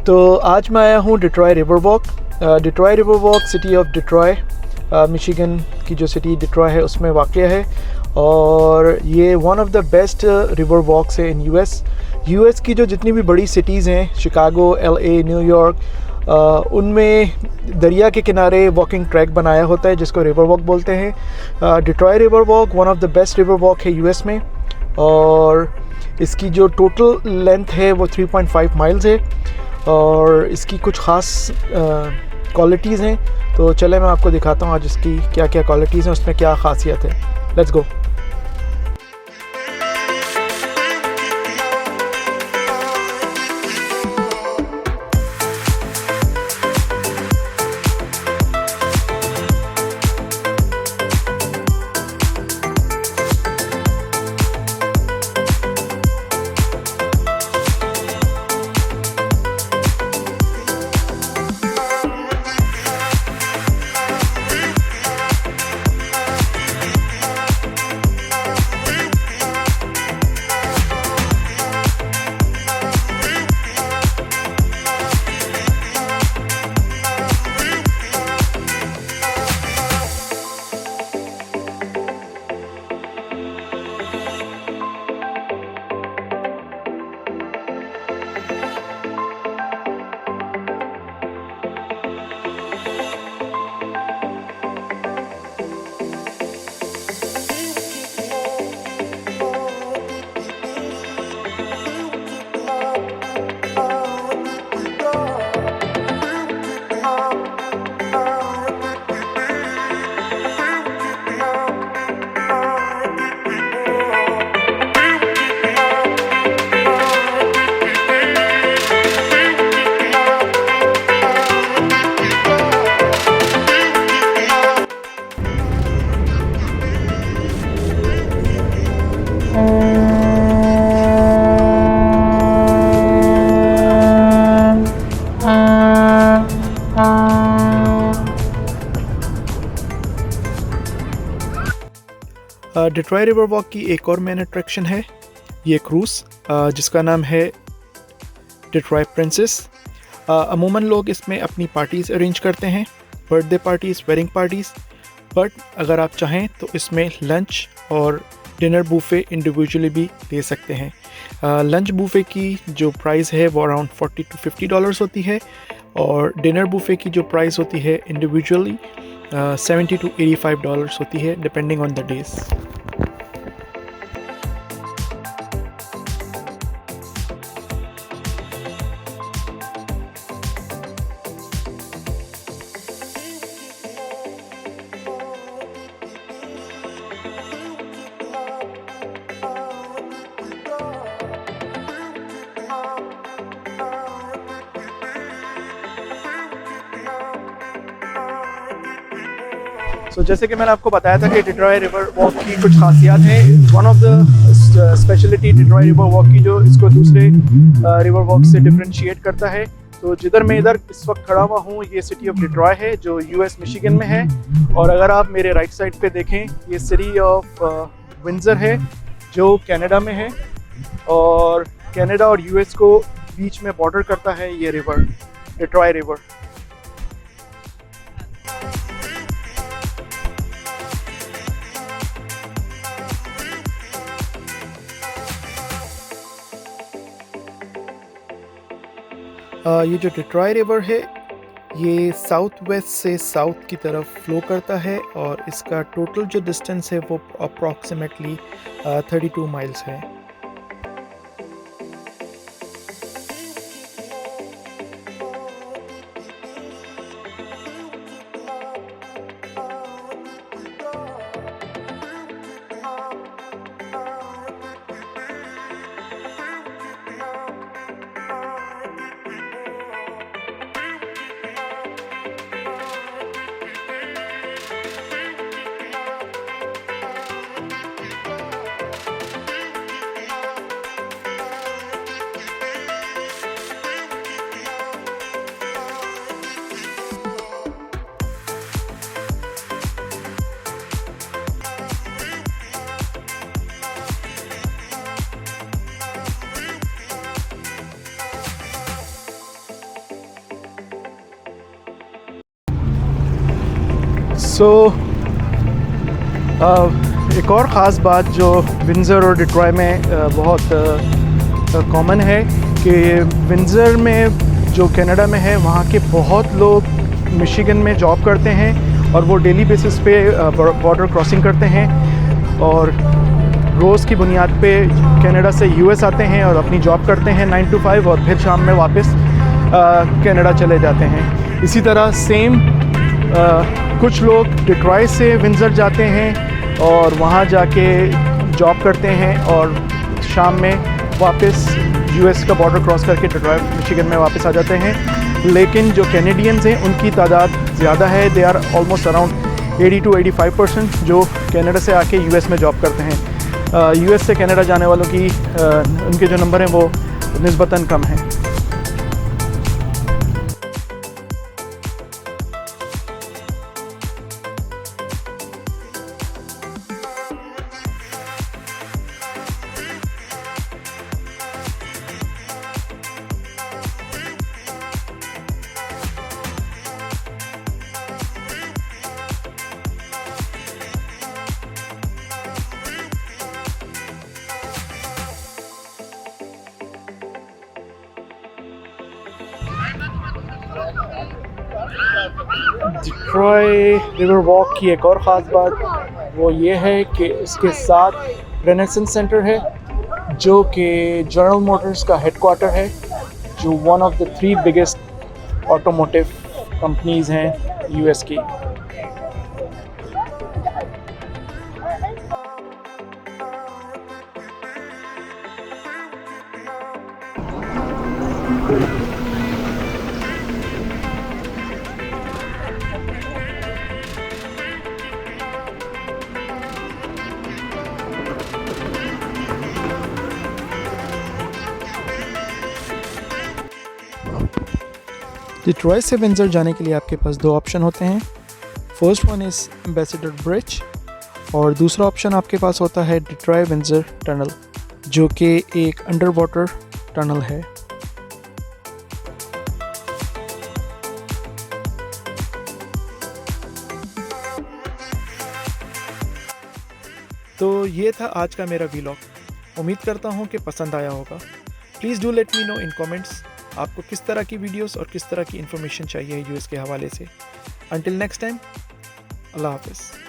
तो आज मैं आया हूँ Detroit river walk. Detroit river walk city of Detroit, Michigan की जो सिटी डिट्रॉय है उसमें वाक़ है, और ये one of the best river walks है इन यूएस की। जो जितनी भी बड़ी सिटीज़ हैं, शिकागो, LA, न्यूयॉर्क, उनमें दरिया के किनारे वॉकिंग ट्रैक बनाया होता है जिसको रिवर वॉक बोलते हैं। Detroit river walk one of the best river walk है यूएस में, और इसकी जो टोटल लेंथ है वो 3.5 माइल्स है, और इसकी कुछ ख़ास क्वालिटीज़ हैं। तो चले मैं आपको दिखाता हूँ आज इसकी क्या क्या क्वालिटीज़ हैं, उसमें क्या ख़ासियत है। Let's go. Detroit river walk की एक और मेन अट्रैक्शन है ये क्रूज़, जिसका नाम है डिट्रॉय प्रिंसेस। अमूमन लोग इसमें अपनी पार्टीज़ अरेंज करते हैं, birthday parties, wedding parties, but अगर आप चाहें तो इसमें लंच और डिनर बूफे इंडिविजुअली भी ले सकते हैं। लंच बूफे की जो प्राइस है वो अराउंड $40 to $50 होती है, और डिनर बूफे की जो प्राइस होती है इंडिविजुअली $70 to $85 होती है, डिपेंडिंग ऑन द डेज। तो जैसे कि मैंने आपको बताया था कि डिट्रॉय रिवर वॉक की कुछ खासियत है। One of the speciality Detroit river walk की जो इसको दूसरे रिवर वॉक से डिफरेंशिएट करता है, तो जिधर मैं इधर इस वक्त खड़ा हुआ हूँ ये सिटी ऑफ डिट्रॉय है जो यूएस मिशिगन में है, और अगर आप मेरे राइट साइड पे देखें ये सिटी ऑफ विंडसर है जो कनाडा में है, और कनाडा और यूएस को बीच में बॉर्डर करता है ये रिवर, डिट्रॉय रिवर। ये जो डिट्रॉय रिवर है ये साउथ वेस्ट से साउथ की तरफ फ्लो करता है, और इसका टोटल जो डिस्टेंस है वो अप्रॉक्सीमेटली 32 माइल्स है। एक और ख़ास बात जो विंडसर और डिट्रॉय में बहुत कॉमन है कि विंडसर में जो कनाडा में है वहाँ के बहुत लोग मिशिगन में जॉब करते हैं और वो डेली बेसिस पे बॉर्डर क्रॉसिंग करते हैं और रोज़ की बुनियाद पे कनाडा से यूएस आते हैं और अपनी जॉब करते हैं 9 to 5 और फिर शाम में वापस कनाडा चले जाते हैं। इसी तरह सेम कुछ लोग डिट्रॉय से विंडसर जाते हैं और वहाँ जाके जॉब करते हैं और शाम में वापस यूएस का बॉर्डर क्रॉस करके डिट्रॉय मिशिगन में वापस आ जाते हैं। लेकिन जो कैनेडियंस हैं उनकी तादाद ज़्यादा है, they are almost around 80 to 85% जो कनाडा से आके यूएस में जॉब करते हैं। यूएस से कनाडा जाने वालों की उनके जो नंबर हैं वो निस्बतन कम हैं। डिट्रॉय रिवर वॉक की एक और ख़ास बात वो ये है कि इसके साथ रेनेसेंस सेंटर है जो कि जनरल मोटर्स का हेडक्वार्टर है, जो one of the 3 biggest automotive companies हैं यूएस की। डिट्रॉय से विंडसर जाने के लिए आपके पास 2 ऑप्शन होते हैं। First one is ambassador bridge और दूसरा ऑप्शन आपके पास होता है डिट्रॉय विंडसर टनल, जो कि एक अंडर वाटर टनल है। तो ये था आज का मेरा व्लॉग। उम्मीद करता हूँ कि पसंद आया होगा। Please do let me know in comments आपको किस तरह की वीडियोस और किस तरह की इन्फॉर्मेशन चाहिए यूएस के हवाले से। अंटिल नेक्स्ट टाइम, अल्लाह हाफ़िज़।